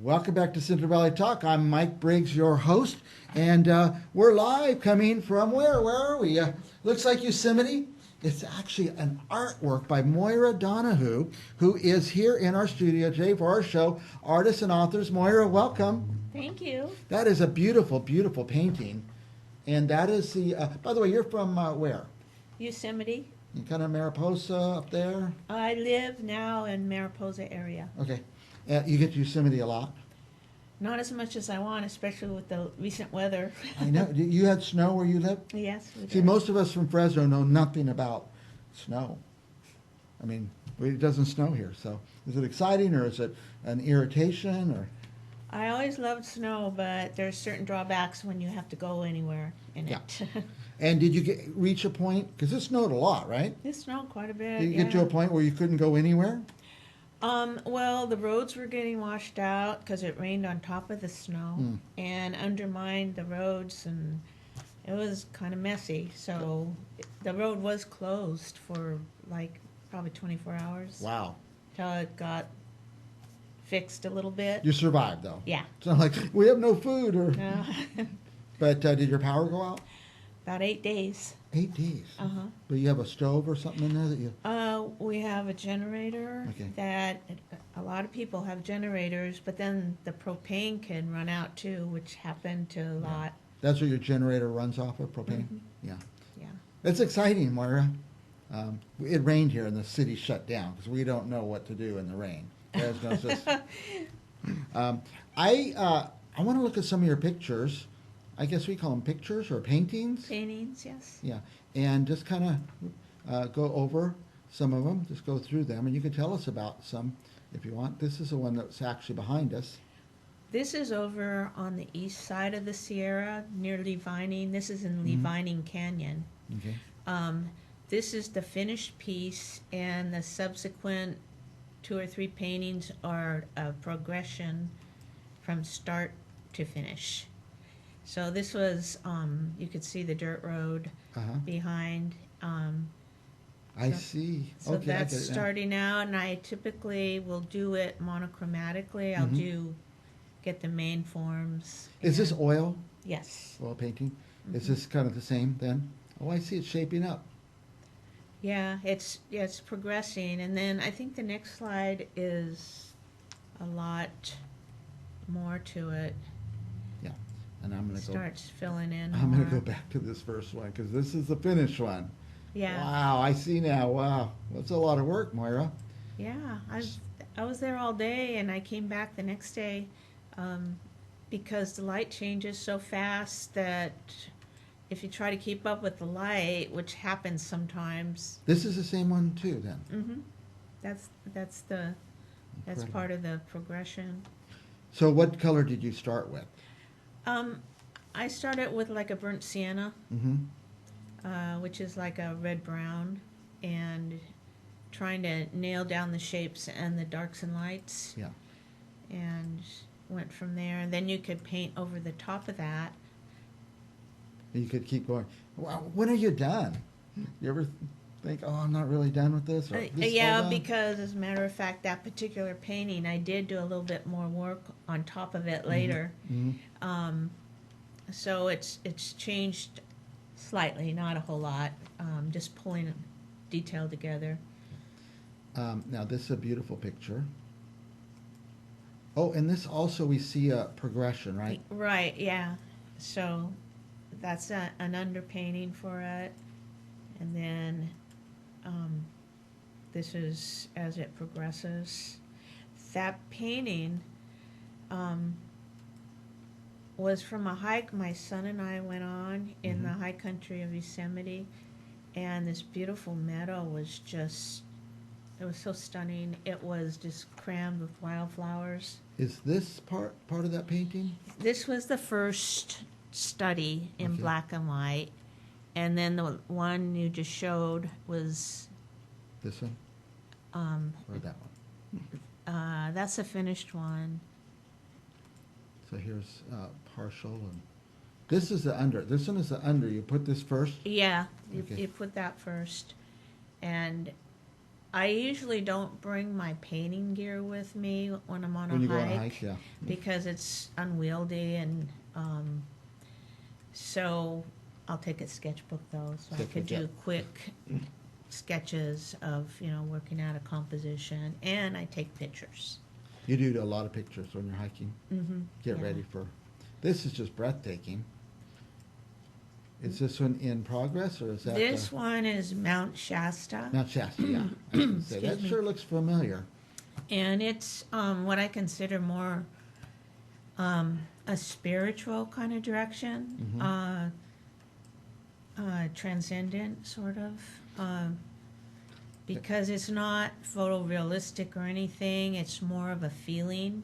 Welcome back to Central Valley Talk. I'm Mike Briggs, your host, and we're live coming from where? Where are we? Looks like Yosemite. It's actually an artwork by Moira Donohoe, who is here in our studio today for our show, Artists and Authors. Moira, welcome. Thank you. That is a beautiful, beautiful painting. And that is the, by the way, you're from where? Yosemite. You kind of Mariposa up there? I live now in Mariposa area. Okay. You get to Yosemite a lot? Not as much as I want, especially with the recent weather. I know. You had snow where you live? Yes, we See, did. most of us from Fresno know nothing about snow. I mean, it doesn't snow here. So is it exciting or is it an irritation or? I always loved snow, but there's certain drawbacks when you have to go anywhere in Yeah. it. And did you reach a point, because it snowed a lot, right? It snowed quite a bit. Did you get to a point where you couldn't go anywhere? Well, the roads were getting washed out because it rained on top of the snow and undermined the roads, and it was kind of messy. So the road was closed for like probably 24 hours. Wow. Till it got fixed a little bit. You survived, though. Yeah. It's not like, we have no food or. No. But did your power go out? About 8 days. 8 days. Uh-huh. But you have a stove or something in there that you. We have a generator Okay. that a lot of people have generators, but then the propane can run out too, which happened to a lot. That's what your generator runs off of, propane? Yeah. Yeah. It's exciting, Moira. It rained here and the city shut down because we don't know what to do in the rain. There's no system. I want to look at some of your pictures. I guess we call them pictures or paintings. Paintings, yes. Yeah, and just kind of go over some of them. Just go through them, and you can tell us about some if you want. This is the one that's actually behind us. This is over on the east side of the Sierra near Levining. This is in Levining Canyon. Okay. This is the finished piece, and the subsequent 2 or 3 paintings are a progression from start to finish. So this was, you could see the dirt road behind. I see. So Okay, I that's get it now. starting out, and I typically will do it monochromatically. I'll get the main forms. Is this and- oil? Yes. Oil painting? Is this kind of the same then? Oh, I see it shaping up. Yeah, it's progressing, and then I think the next slide is a lot more to it. Yeah, and I'm It going to go. starts filling in. I'm going to more. go back to this first one because this is the finished one. Yeah. Wow, I see now. Wow, that's a lot of work, Moira. Yeah, I was there all day, and I came back the next day because the light changes so fast that if you try to keep up with the light, which happens sometimes, This is the same one too, then. that's Incredible. part of the progression. So, what color did you start with? I started with like a burnt sienna, Mm-hmm. which is like a red brown, and trying to nail down the shapes and the darks and lights. Yeah. And went from there, and then you could paint over the top of that. You could keep going. Wow, when are you done? You ever think, oh, I'm not really done with this? Or this is all Yeah, done? because as a matter of fact, that particular painting, I did do a little bit more work on top of it later. Mhm. So it's changed slightly, not a whole lot. Just pulling detail together. Now, this is a beautiful picture. Oh, and this also we see a progression, right? Right, yeah. So that's an underpainting for it. And then this is as it progresses. That painting was from a hike my son and I went on in the high country of Yosemite. And this beautiful meadow was just, it was so stunning. It was just crammed with wildflowers. Is this part of that painting? This was the first study in Okay. black and white, and then the one you just showed was This one or that one? that's a finished one. So here's partial, and this is the under. This one is the under. You put this first. Yeah, Okay. you put that first, and I usually don't bring my painting gear with me when I'm on When a you go on hike, a hike, yeah. because it's unwieldy, and so I'll take a sketchbook though, so I Sketchbook, could yeah. do quick sketches of, working out a composition, and I take pictures. You do a lot of pictures when you're hiking. Mm-hmm. Get ready for. This is just breathtaking. Is this one in progress, or is that This one is Mount Shasta. Mount Shasta? Yeah, I was gonna say that Excuse me. sure looks familiar. And it's what I consider more a spiritual kind of direction, transcendent sort of, because it's not photorealistic or anything. It's more of a feeling.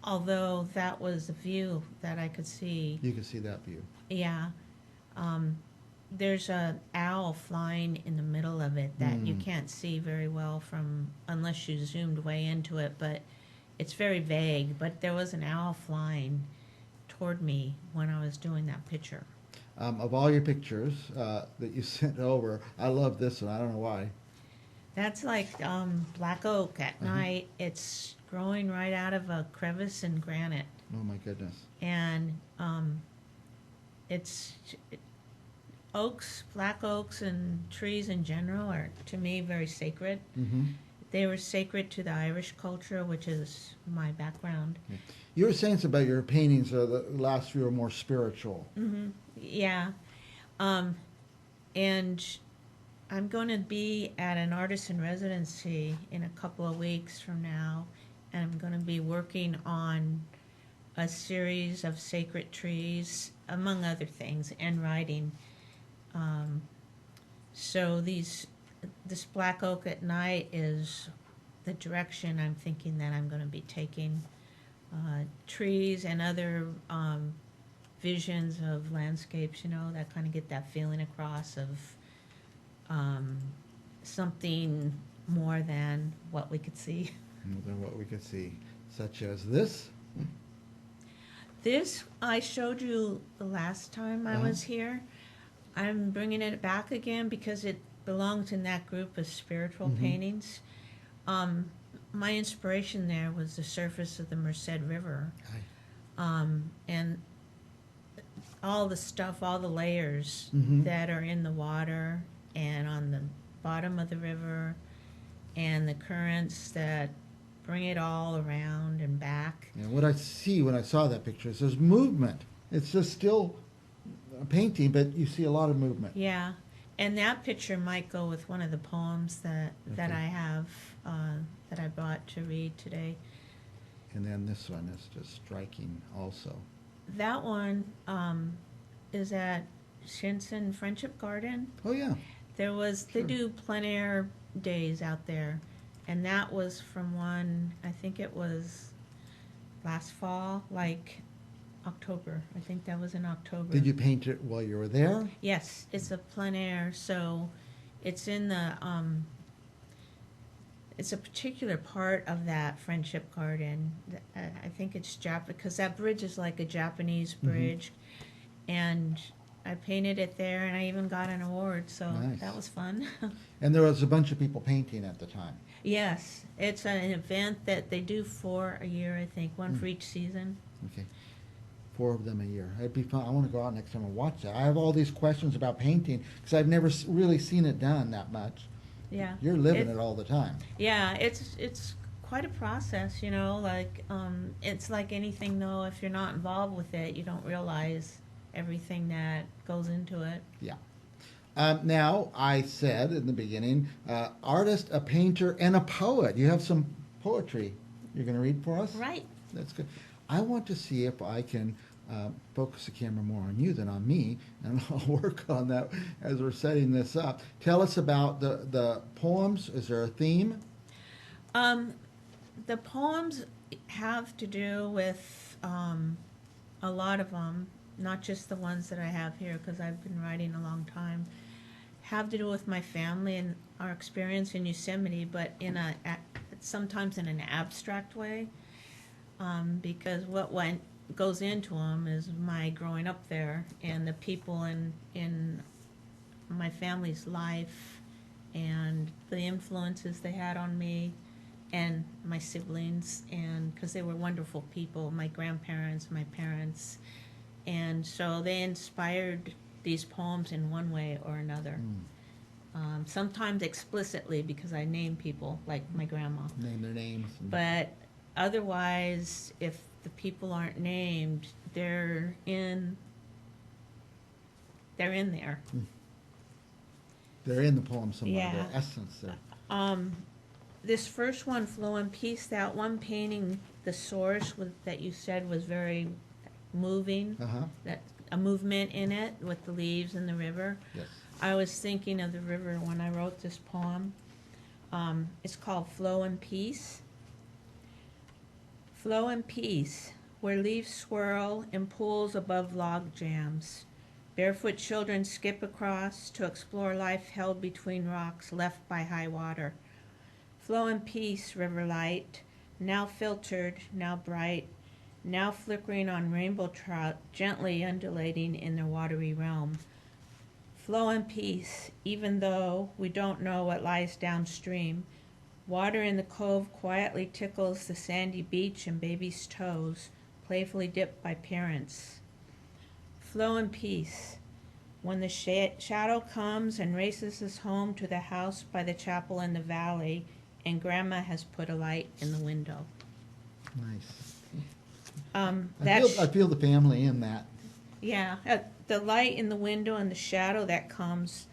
Although that was a view that I could see. You can see that view. Yeah. There's an owl flying in the middle of it that you can't see very well from unless you zoomed way into it, but it's very vague. But there was an owl flying toward me when I was doing that picture. Of all your pictures that you sent over, I love this one. I don't know why. That's like black oak at night. It's growing right out of a crevice in granite. Oh my goodness. And it's oaks, black oaks, and trees in general are, to me, very sacred. Mm-hmm. They were sacred to the Irish culture, which is my background. You were saying something about your paintings, the last few are more spiritual. Mm-hmm. Yeah. And I'm going to be at an artist in residency in a couple of weeks from now, and I'm going to be working on a series of sacred trees, among other things, and writing. So this black oak at night is the direction I'm thinking that I'm going to be taking. Trees and other visions of landscapes, that kind of get that feeling across of something more than what we could see. More than what we could see, such as this. This I showed you the last time I was here. I'm bringing it back again because it belongs in that group of spiritual paintings. My inspiration there was the surface of the Merced River, and all the stuff, all the layers that are in the water and on the bottom of the river, and the currents that bring it all around and back. And what I see when I saw that picture is there's movement. It's just still a painting, but you see a lot of movement. Yeah, and that picture might go with one of the poems that I have that I brought to read today. And then this one is just striking also. That one is at Shinsen Friendship Garden. Oh yeah. They do plein air days out there, and that was from one, I think it was last fall, like October. I think that was in October. Did you paint it while you were there? Yes, it's a plein air, so it's in the it's a particular part of that friendship garden. I think it's because that bridge is like a Japanese bridge, and I painted it there, and I even got an award, so Nice. that was fun. And there was a bunch of people painting at the time. Yes, it's an event that they do 4 a year, I think, one for each season. Okay. 4 of them a year. It'd be fun. I want to go out next time and watch that. I have all these questions about painting because I've never really seen it done that much. Yeah. You're living it all the time. Yeah, it's quite a process, like it's like anything though, if you're not involved with it, you don't realize everything that goes into it. Yeah. Now, I said in the beginning, artist, a painter, and a poet. You have some poetry you're going to read for us? Right. That's good. I want to see if I can focus the camera more on you than on me, and I'll work on that as we're setting this up. Tell us about the poems. Is there a theme? The poems have to do with a lot of them, not just the ones that I have here because I've been writing a long time, have to do with my family and our experience in Yosemite, but sometimes in an abstract way, because what goes into them is my growing up there and the people in my family's life and the influences they had on me and my siblings, and because they were wonderful people, my grandparents, my parents, and so they inspired these poems in one way or another. Sometimes explicitly because I name people like my grandma, Name their names. but otherwise, if the people aren't named, they're in there. They're in the poem somewhere. Yeah. Their essence there. This first one, Flow and Peace, that one painting, the source that you said was very moving, that a movement in it with the leaves and the river. Yes. I was thinking of the river when I wrote this poem. It's called Flow and Peace. Flow and peace, where leaves swirl in pools above log jams. Barefoot children skip across to explore life held between rocks left by high water. Flow in peace, river light, now filtered, now bright, now flickering on rainbow trout, gently undulating in their watery realm. Flow in peace, even though we don't know what lies downstream. Water in the cove quietly tickles the sandy beach and baby's toes, playfully dipped by parents. Flow in peace, when the shadow comes and races us home to the house by the chapel in the valley, and Grandma has put a light in the window. Nice. That's I feel the family in that. Yeah, the light in the window and the shadow that comes.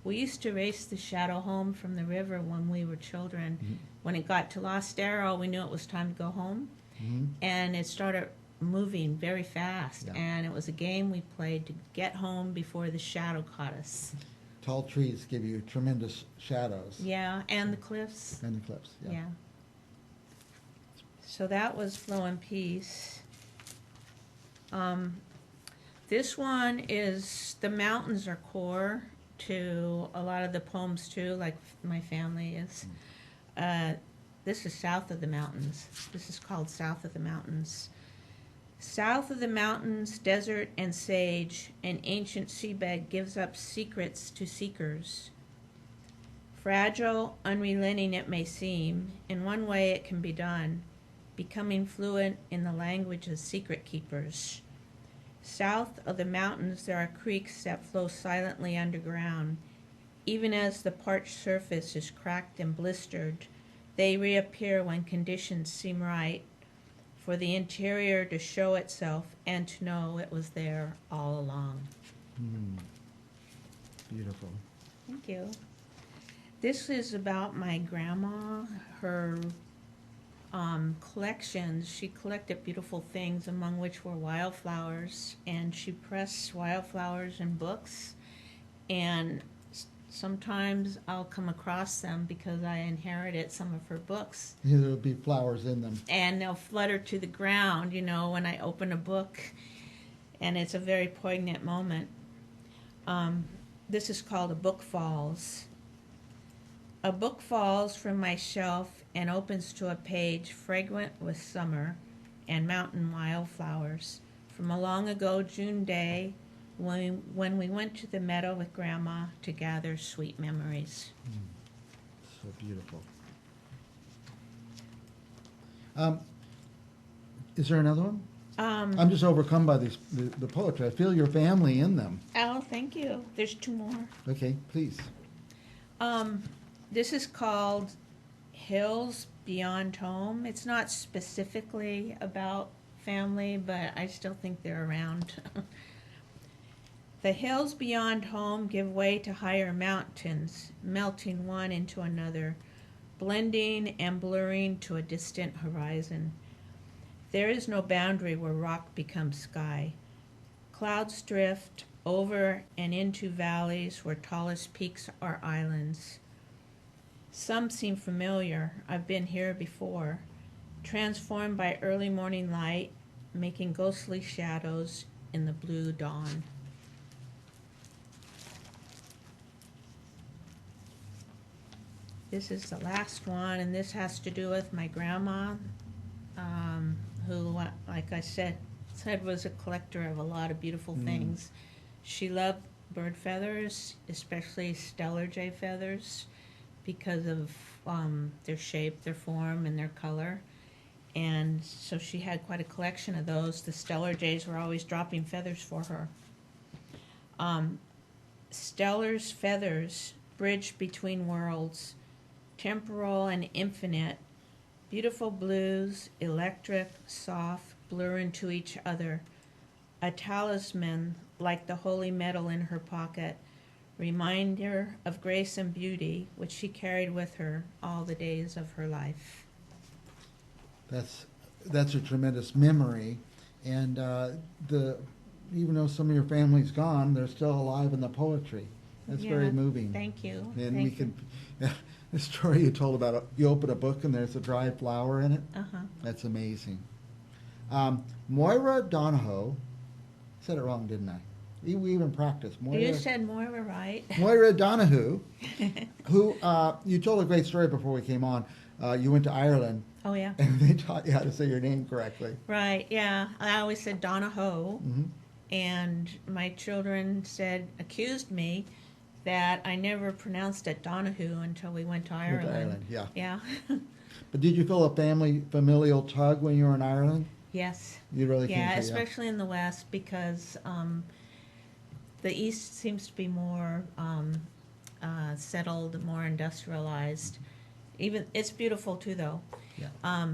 We used to race the shadow home from the river when we were children. Mm-hmm. When it got to Lost Arrow, we knew it was time to go home. Mm-hmm. And it started moving very fast. Yeah. And it was a game we played to get home before the shadow caught us. Tall trees give you tremendous shadows. Yeah, and the cliffs. And the cliffs. Yeah. Yeah. So that was Flow and Peace. This one is, the mountains are core to a lot of the poems too, like my family is. This is South of the Mountains. This is called South of the Mountains. South of the mountains, desert and sage, an ancient seabed gives up secrets to seekers. Fragile, unrelenting it may seem, in one way it can be done, becoming fluent in the language of secret keepers. South of the mountains there are creeks that flow silently underground. Even as the parched surface is cracked and blistered, they reappear when conditions seem right, for the interior to show itself and to know it was there all along. Beautiful. Thank you. This is about my grandma, her collections. She collected beautiful things, among which were wildflowers, and she pressed wildflowers in books, and sometimes I'll come across them because I inherited some of her books. Yeah, there'll be flowers in them. And they'll flutter to the ground, when I open a book, and it's a very poignant moment. This is called A Book Falls. A book falls from my shelf and opens to a page fragrant with summer and mountain wildflowers from a long ago June day when we went to the meadow with Grandma to gather sweet memories. So beautiful. Is there another one? I'm just overcome by the poetry. I feel your family in them. Oh, thank you. There's two more. Okay, please. This is called Hills Beyond Home. It's not specifically about family, but I still think they're around. The hills beyond home give way to higher mountains, melting one into another, blending and blurring to a distant horizon. There is no boundary where rock becomes sky. Clouds drift over and into valleys where tallest peaks are islands. Some seem familiar. I've been here before, transformed by early morning light, making ghostly shadows in the blue dawn. This is the last one, and this has to do with my grandma, who, like I said, was a collector of a lot of beautiful things. She loved bird feathers, especially stellar jay feathers. because of their shape, their form, and their color. And so she had quite a collection of those. The Stellar Jays were always dropping feathers for her. Stellar's feathers bridge between worlds, temporal and infinite. Beautiful blues, electric, soft, blur into each other. A talisman like the holy metal in her pocket, reminder of grace and beauty, which she carried with her all the days of her life. That's a tremendous memory, and even though some of your family's gone, they're still alive in the poetry. That's very moving. Thank you. And Thank you. The story you told about you open a book and there's a dried flower in it. Uh-huh. That's amazing. Moira Donohoe, said it wrong, didn't I? We even practiced. You said Moira right. Moira Donohoe, who you told a great story before we came on. You went to Ireland. Oh, yeah. And they taught you how to say your name correctly. Right, yeah. I always said Donohoe, Mm-hmm. and my children accused me that I never pronounced it Donohoe until we went to Ireland. Ireland, yeah. Yeah. But did you feel a familial tug when you were in Ireland? Yes. You really came Yeah, to, especially in the West, because the East seems to be more settled, more industrialized. Even it's beautiful too, though. Yeah.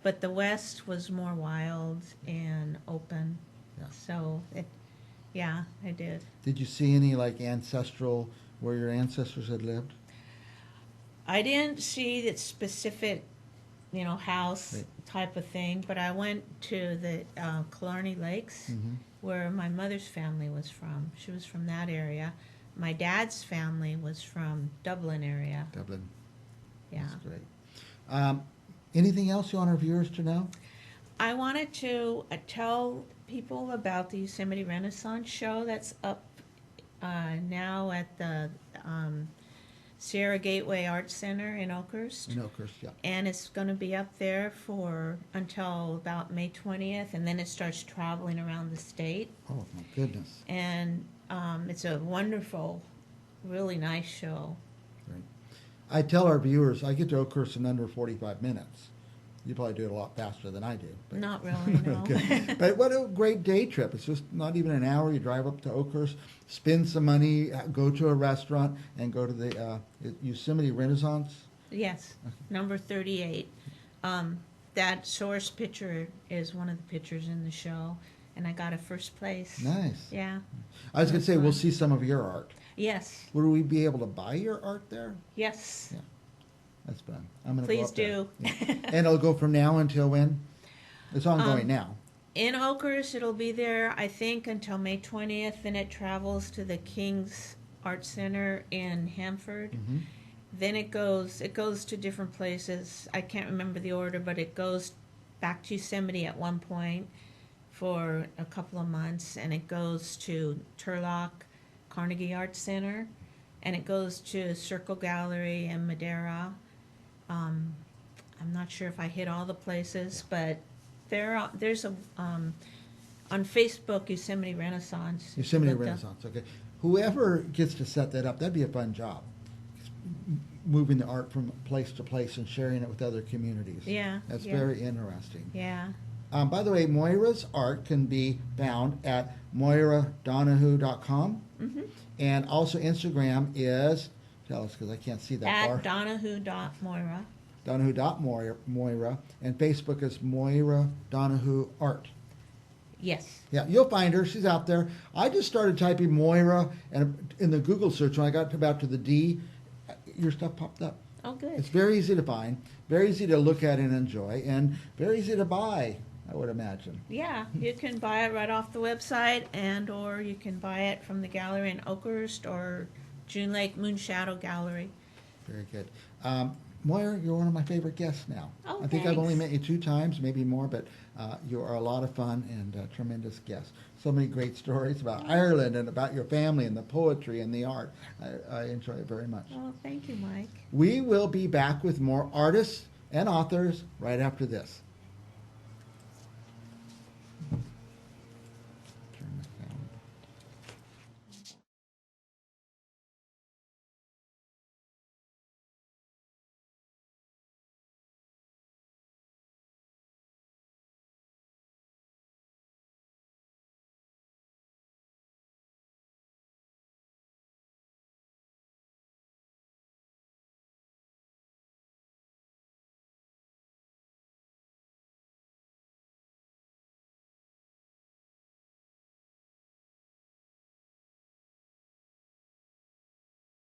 But the West was more wild and open. Yeah. So yeah, I did. Did you see any like ancestral, where your ancestors had lived? I didn't see that specific, house Right. type of thing, but I went to the Killarney Lakes, Mm-hmm. where my mother's family was from. She was from that area. My dad's family was from Dublin area. Dublin. Yeah. That's great. Anything else you want our viewers to know? I wanted to tell people about the Yosemite Renaissance show that's up now at the Sierra Gateway Art Center in Oakhurst. In Oakhurst, yeah. And it's going to be up there until about May 20th, and then it starts traveling around the state. Oh, my goodness. And it's a wonderful, really nice show. Great. I tell our viewers, I get to Oakhurst in under 45 minutes. You probably do it a lot faster than I do. But. Not really, no. Okay. But what a great day trip. It's just not even an hour. You drive up to Oakhurst, spend some money, go to a restaurant, and go to the Yosemite Renaissance. Yes, number 38. That source picture is one of the pictures in the show, and I got a first place. Nice. Yeah. I was going to say, That's we'll fun. see some of your art. Yes. Will we be able to buy your art there? Yes. Yeah. That's fun. I'm going to Please go up there. do. Yeah. And it'll go from now until when? It's ongoing now. In Oakhurst, it'll be there, I think, until May 20th. Then it travels to the King's Art Center in Hanford. Mm-hmm. Then it goes to different places. I can't remember the order, but it goes back to Yosemite at one point for a couple of months, and it goes to Turlock Carnegie Art Center, and it goes to Circle Gallery in Madera. I'm not sure if I hit all the places, but there's a on Facebook, Yosemite Renaissance. Yosemite Look up. Renaissance, okay. Whoever gets to set that up, that'd be a fun job. Moving the art from place to place and sharing it with other communities. Yeah, That's yeah. very interesting. Yeah. By the way, Moira's art can be found at moiradonohoe.com. Mm-hmm. And also Instagram is, tell us because I can't see that At far. Donohoe.moira. Donohoe.moira. And Facebook is Moira Donohoe Art. Yes. Yeah, you'll find her. She's out there. I just started typing Moira, and in the Google search, when I got about to the D, your stuff popped up. Oh, good. It's very easy to find, very easy to look at and enjoy, and very easy to buy, I would imagine. Yeah, you can buy it right off the website, or you can buy it from the gallery in Oakhurst or June Lake Moonshadow Gallery. Very good. Moira, you're one of my favorite guests now. Oh, I think I've only thanks. met you 2 times, maybe more, but you are a lot of fun and a tremendous guest. So many great stories about Ireland and about your family and the poetry and the art. I enjoy it very much. Oh, thank you, Mike. We will be back with more artists and authors right after this.